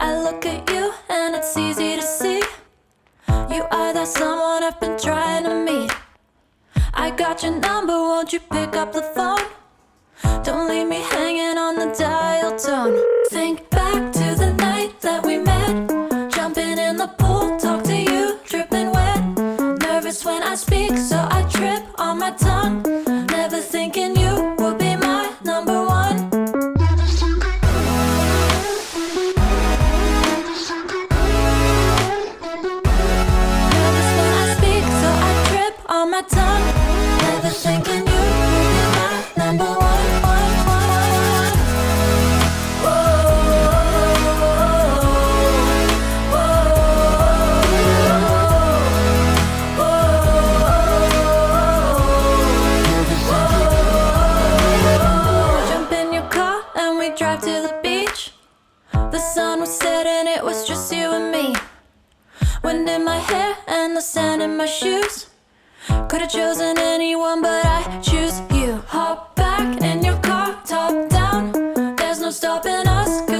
I look at you and it's easy to see. You are that someone I've been trying to meet. I got your number, won't you pick up the phone? Don't leave me hanging on the dial tone. Think back to the night that we met. Jumping in the pool, talk to you, dripping wet. Nervous when I speak, so I trip on my tongue. Never thinking you would be my number one. Nervous when I speak, so I trip on my tongue. Never thinking you would be my number one. Drive to the beach. The sun was setting, it was just you and me. Wind in my hair and the sand in my shoes. Could've chosen anyone, but I choose you. Hop back in your car, top down. There's no stopping us.